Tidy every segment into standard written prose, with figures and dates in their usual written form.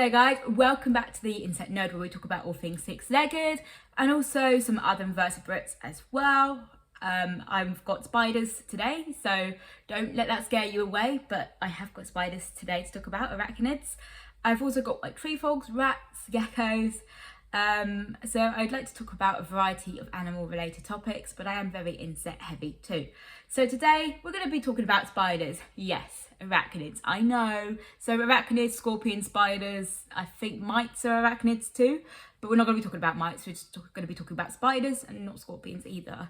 Hello guys, welcome back to the Insect Nerd, where we talk about all things six-legged and also some other invertebrates as well. I've got spiders today, so don't let that scare you away, but I have got spiders today to talk about, arachnids. I've also got like tree frogs, rats, geckos. So I'd like to talk about a variety of animal related topics, but I am very insect heavy too. So today we're going to be talking about spiders. Yes, arachnids, I know. So arachnids, scorpion, spiders, I think mites are arachnids too, but we're not going to be talking about mites, we're just going to be talking about spiders and not scorpions either.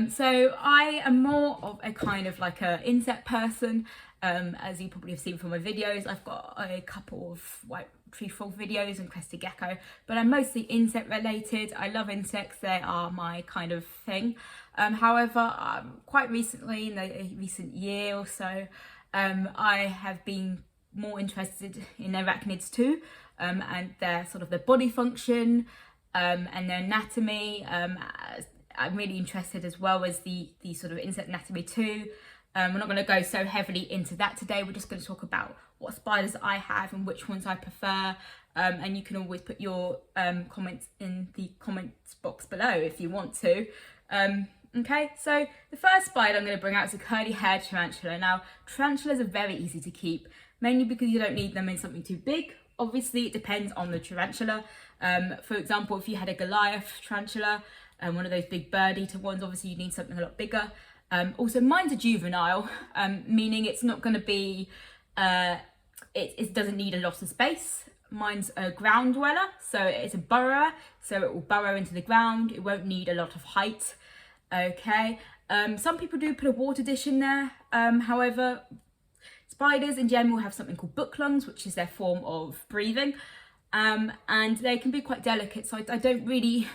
So I am more of a kind of like a insect person. As you probably have seen from my videos, I've got a couple of white tree frog videos and crested gecko, but I'm mostly insect related. I love insects, they are my kind of thing. However, quite recently, in the recent year or so, I have been more interested in arachnids too, and their sort of their body function and their anatomy. I'm really interested as well as the sort of insect anatomy too. We're not going to go so heavily into that today. We're just going to talk about what spiders I have and which ones I prefer. And you can always put your comments in the comments box below if you want to. Okay, so the first spider I'm going to bring out is a curly-haired tarantula. Now, tarantulas are very easy to keep, mainly because you don't need them in something too big. Obviously, it depends on the tarantula. For example, if you had a Goliath tarantula, one of those big bird eater ones, obviously you need something a lot bigger. Also, mine's a juvenile, meaning it's not going to be, it doesn't need a lot of space. Mine's a ground dweller, so it's a burrower, so it will burrow into the ground. It won't need a lot of height. Okay, some people do put a water dish in there. However, spiders in general have something called book lungs, which is their form of breathing. And they can be quite delicate, so I don't really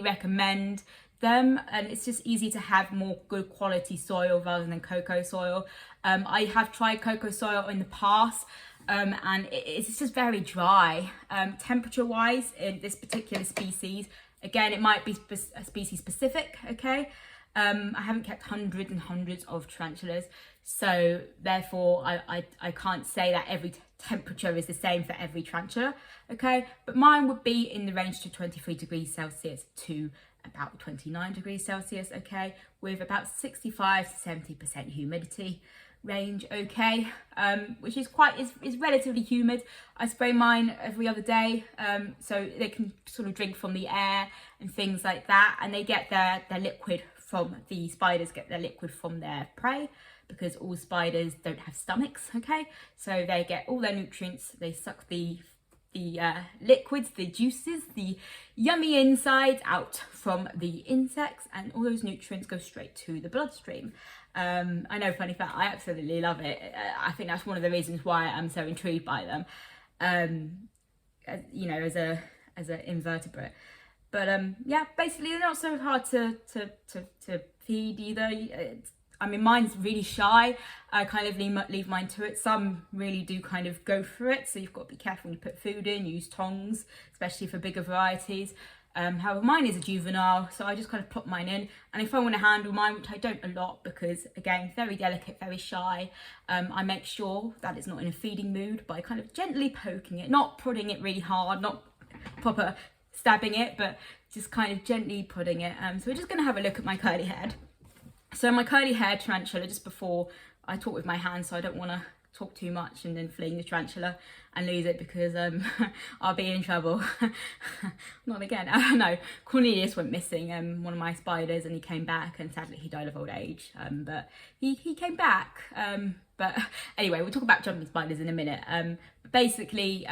recommend them, and it's just easy to have more good quality soil rather than cocoa soil. I have tried cocoa soil in the past, and it's just very dry. Temperature wise, in this particular species, again, it might be species specific. Okay, I haven't kept hundreds and hundreds of tarantulas, so therefore I can't say that every temperature is the same for every tarantula. Okay, but mine would be in the range to 23 degrees Celsius to about 29 degrees Celsius, okay, with about 65 to 70% humidity range, okay, which is is relatively humid. I spray mine every other day, so they can sort of drink from the air and things like that, and they get their liquid from, the spiders get their liquid from their prey, because all spiders don't have stomachs, okay, so they get all their nutrients, they suck the liquids, the juices, the yummy insides out from the insects, and all those nutrients go straight to the bloodstream. I know, funny fact, I absolutely love it. I think that's one of the reasons why I'm so intrigued by them, you know, as an invertebrate. But yeah, basically they're not so hard to feed either. I mean, mine's really shy. I kind of leave mine to it. Some really do kind of go for it, so you've got to be careful when you put food in. Use tongs, especially for bigger varieties. However, mine is a juvenile, so I just kind of plop mine in. And if I want to handle mine, which I don't a lot because, again, very delicate, very shy, I make sure that it's not in a feeding mood by kind of gently poking it, not prodding it really hard, not proper stabbing it, but just kind of gently prodding it. So we're just going to have a look at my curly haired. So my curly haired tarantula, just before I talk with my hands, so I don't want to talk too much and then fling the tarantula and lose it, because I'll be in trouble. Not again. No, Cornelius went missing, one of my spiders, and he came back, and sadly he died of old age, but he came back. But anyway, we'll talk about jumping spiders in a minute. Basically,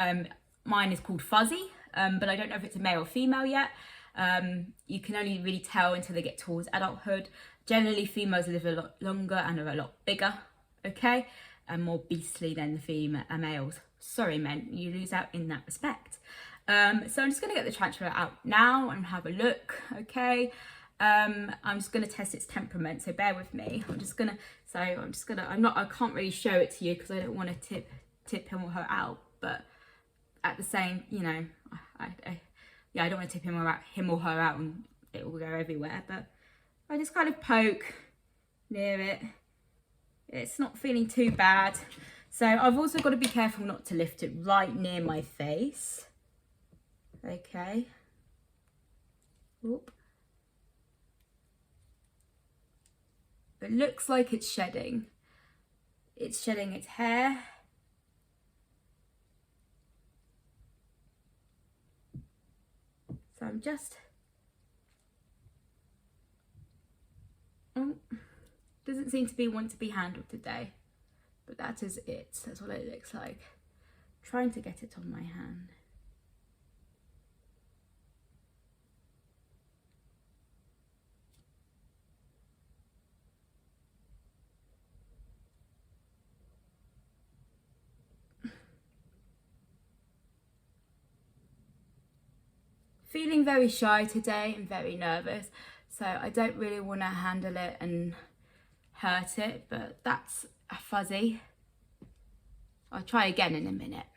mine is called Fuzzy, but I don't know if it's a male or female yet. You can only really tell until they get towards adulthood. Generally, females live a lot longer and are a lot bigger, okay, and more beastly than the males. Sorry, men, you lose out in that respect. So I'm just going to get the tarantula out now and have a look, okay. I'm just going to test its temperament, so bear with me. I can't really show it to you because I don't want to tip him or her out, but at the same, you know, I don't want to tip him or her out and it will go everywhere, but I just kind of poke near it. It's not feeling too bad. So I've also got to be careful not to lift it right near my face. Okay. Oop. It looks like it's shedding. It's shedding its hair. So I'm just... Oh, doesn't seem to want to be handled today. But that is it. That's what it looks like. Trying to get it on my hand. Feeling very shy today and very nervous, so I don't really want to handle it and hurt it, but that's a fuzzy. I'll try again in a minute.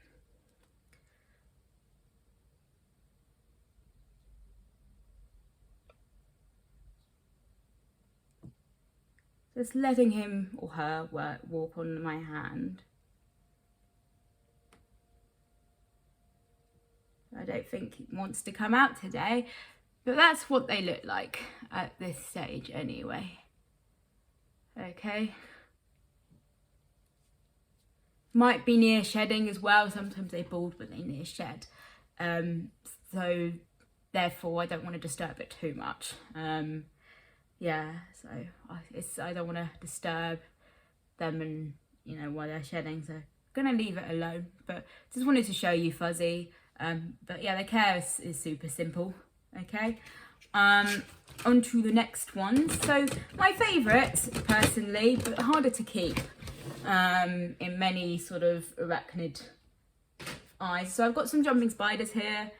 Just letting him or her walk on my hand. I don't think he wants to come out today, but that's what they look like at this stage anyway. Okay. Might be near shedding as well. Sometimes they bald when they near shed. So therefore I don't want to disturb it too much. Yeah, so I don't want to disturb them and, you know, while they're shedding, so I'm gonna leave it alone. But just wanted to show you Fuzzy. But yeah, the care is super simple. Okay, on to the next one. So my favourite personally, but harder to keep in many sort of arachnid eyes. So I've got some jumping spiders here.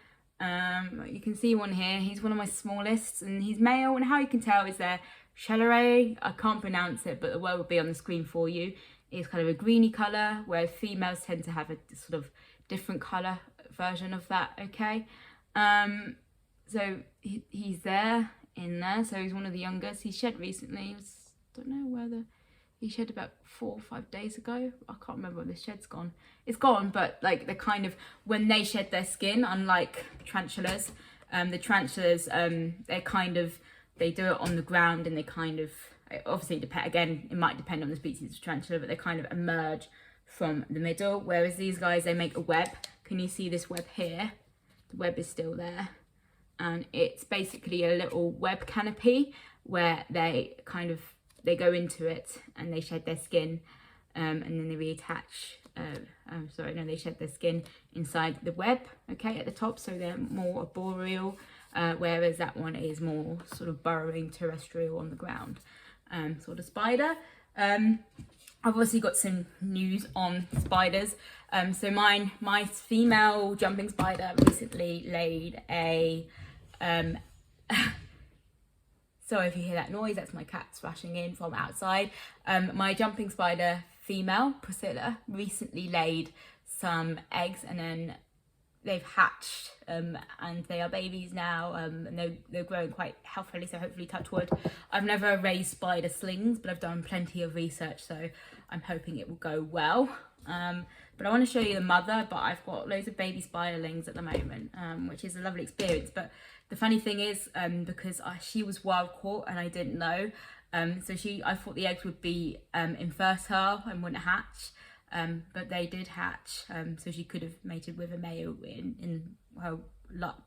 You can see one here. He's one of my smallest and he's male, and how you can tell is their chelare. I can't pronounce it, but the word will be on the screen for you. It's kind of a greeny colour, whereas females tend to have a sort of different colour version of that. Okay, so he's there in there. So he's one of the youngest. He shed recently. Don't know whether he shed about 4 or 5 days ago. I can't remember when the shed's gone. It's gone, but like they're kind of, when they shed their skin, unlike tarantulas, the tarantulas, they do it on the ground, and they kind of, obviously again, it might depend on the species of tarantula, but they kind of emerge from the middle, whereas these guys, they make a web. Can you see this web here? The web is still there, and it's basically a little web canopy where they go into it and they shed their skin, and then they reattach. They shed their skin inside the web, okay, at the top, so they're more arboreal, whereas that one is more sort of burrowing terrestrial on the ground sort of spider. I've obviously got some news on spiders. So my female jumping spider recently laid a sorry if you hear that noise, that's my cat splashing in from outside. My jumping spider female, Priscilla, recently laid some eggs, and then they've hatched, and they are babies now, and they're growing quite healthily, so hopefully, touch wood. I've never raised spider slings, but I've done plenty of research, so I'm hoping it will go well. But I want to show you the mother, but I've got loads of baby spiderlings at the moment, which is a lovely experience. But the funny thing is, because she was wild caught and I didn't know, I thought the eggs would be infertile and wouldn't hatch, but they did hatch, so she could have mated with a male in her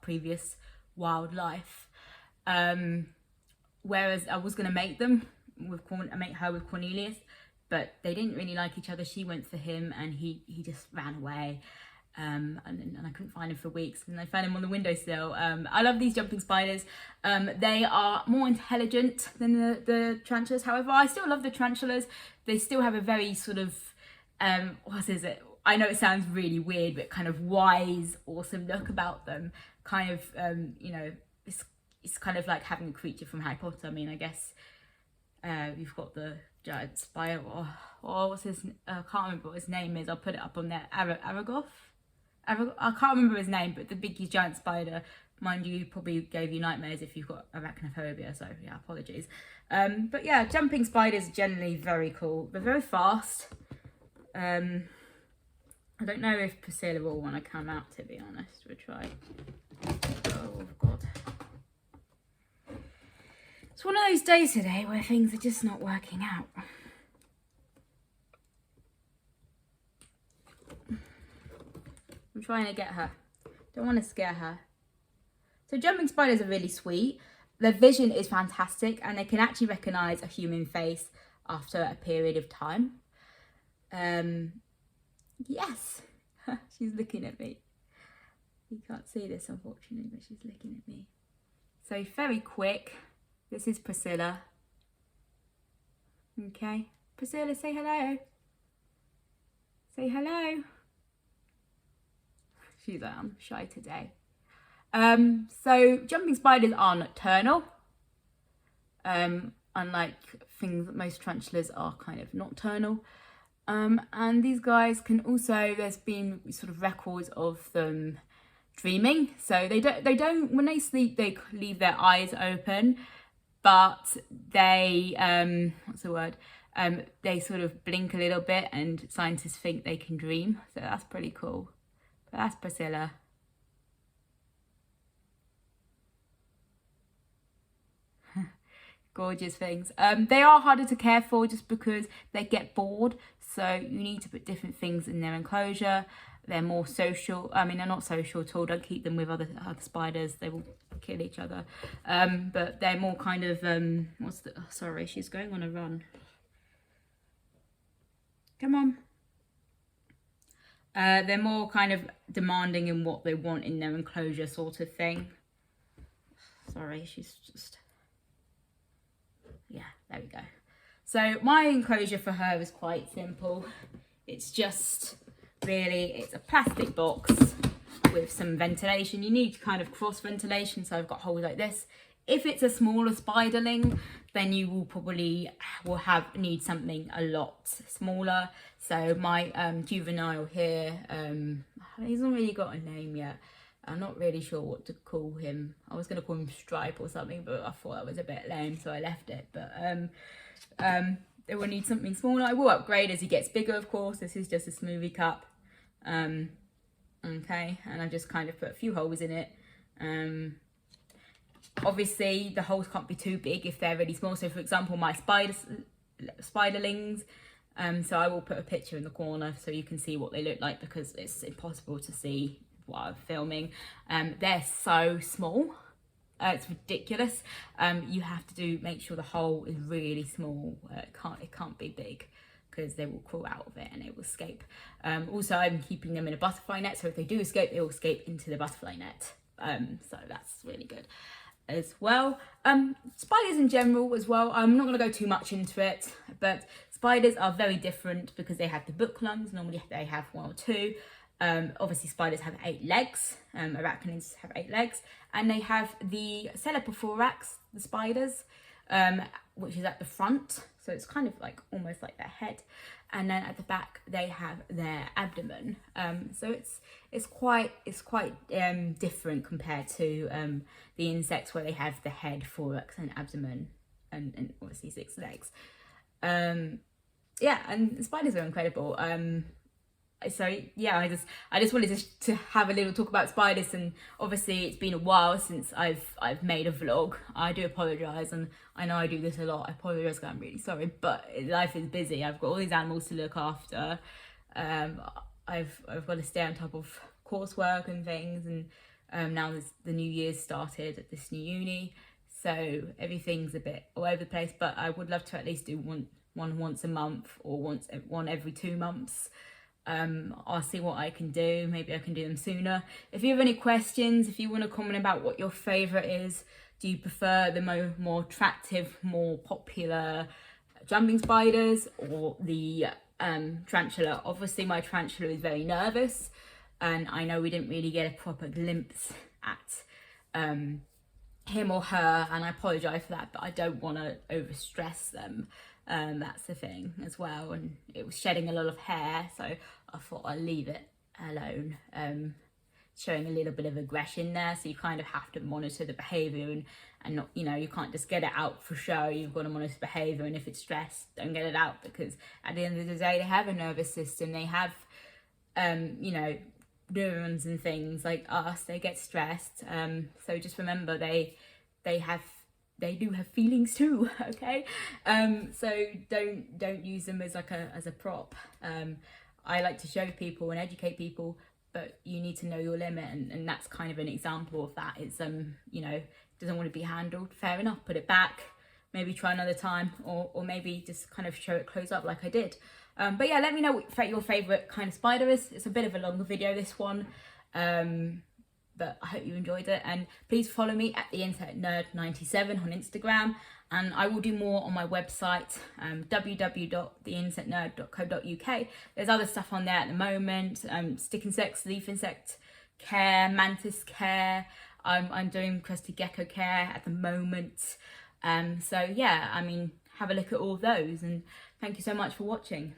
previous wild life. Whereas I was going to mate her with Cornelius, but they didn't really like each other. She went for him and he just ran away. And I couldn't find him for weeks, and I found him on the windowsill. I love these jumping spiders. They are more intelligent than the tarantulas. However, I still love the tarantulas. They still have a very sort of, I know it sounds really weird, but kind of wise, awesome look about them. Kind of, it's kind of like having a creature from Harry Potter. I mean, I guess you've got the giant spider, or what's his, I can't remember what his name is. I'll put it up on there. Aragoth? I can't remember his name, but the big giant spider, mind you, probably gave you nightmares if you've got arachnophobia, so yeah, apologies. But yeah, jumping spiders are generally very cool. They're very fast. I don't know if Priscilla will want to come out, to be honest. We'll try. Oh, God. It's one of those days today where things are just not working out. I'm trying to get her. Don't want to scare her. So jumping spiders are really sweet. Their vision is fantastic and they can actually recognise a human face after a period of time. Yes, she's looking at me. You can't see this unfortunately, but she's looking at me. So very quick. This is Priscilla. Okay, Priscilla, say hello. Say hello. She's shy today. So jumping spiders are nocturnal. Unlike things that most tarantulas are kind of nocturnal. And these guys can also, there's been sort of records of them dreaming. So they don't when they sleep, they leave their eyes open, but they, what's the word? They sort of blink a little bit and scientists think they can dream. So that's pretty cool. But that's Priscilla. Gorgeous things. They are harder to care for just because they get bored. So you need to put different things in their enclosure. They're more social. I mean, they're not social at all. Don't keep them with other spiders. They will kill each other. But they're more kind of, sorry, she's going on a run. Come on. They're more kind of demanding in what they want in their enclosure sort of thing. Sorry, she's just... Yeah, there we go. So my enclosure for her is quite simple. It's just really, it's a plastic box with some ventilation. You need kind of cross ventilation, so I've got holes like this. If it's a smaller spiderling, then you will probably need something a lot smaller. So my juvenile here, he's not really got a name yet. I'm not really sure what to call him. I was going to call him Stripe or something, but I thought that was a bit lame, so I left it. But they will need something smaller. I will upgrade as he gets bigger, of course. This is just a smoothie cup. Okay, and I just kind of put a few holes in it. Obviously, the holes can't be too big if they're really small. So, for example, my spiderlings. So I will put a picture in the corner so you can see what they look like, because it's impossible to see what I'm filming. They're so small. It's ridiculous. You have to make sure the hole is really small. It can't be big, because they will crawl out of it and they will escape. Also, I'm keeping them in a butterfly net, so if they do escape, they will escape into the butterfly net. So that's really good as well. Spiders in general as well, I'm not going to go too much into it, but spiders are very different because they have the book lungs. Normally they have 1 or 2. Obviously spiders have 8 legs, arachnids have 8 legs, and they have the celipothorax, the spiders, which is at the front, so it's kind of like almost like their head, and then at the back they have their abdomen. So it's quite different compared to the insects, where they have the head, thorax, and abdomen, and obviously 6 legs. Yeah, and spiders are incredible. So yeah, I just wanted to have a little talk about spiders, and obviously it's been a while since I've made a vlog. I do apologise, and I know I do this a lot. I apologise, I'm really sorry, but life is busy. I've got all these animals to look after. I've got to stay on top of coursework and things, and now the new year's started at this new uni, so everything's a bit all over the place. But I would love to at least do one once a month, or one every 2 months. I'll see what I can do. Maybe I can do them sooner. If you have any questions, if you want to comment about what your favourite is, do you prefer the more attractive, more popular jumping spiders, or the tarantula? Obviously my tarantula is very nervous, and I know we didn't really get a proper glimpse at him or her, and I apologise for that, but I don't want to overstress them. That's the thing as well, and it was shedding a lot of hair, so I thought I'd leave it alone. Showing a little bit of aggression there, so you kind of have to monitor the behaviour, and not, you can't just get it out for show. You've got to monitor behaviour, and if it's stressed, don't get it out, because at the end of the day they have a nervous system, they have you know, neurons and things like us, they get stressed. So just remember they do have feelings too, okay? So don't use them as like a prop. I like to show people and educate people, but you need to know your limit, and that's kind of an example of that. It's you know, doesn't want to be handled, fair enough, put it back, maybe try another time, or maybe just kind of show it close up like I did. But yeah, let me know what your favorite kind of spider is. It's a bit of a longer video, this one, but I hope you enjoyed it, and please follow me at theinsectnerd97 on Instagram, and I will do more on my website, www.theinsectnerd.co.uk. There's other stuff on there at the moment, stick insects, leaf insect care, mantis care. I'm doing crested gecko care at the moment. So yeah, I mean, have a look at all of those, and thank you so much for watching.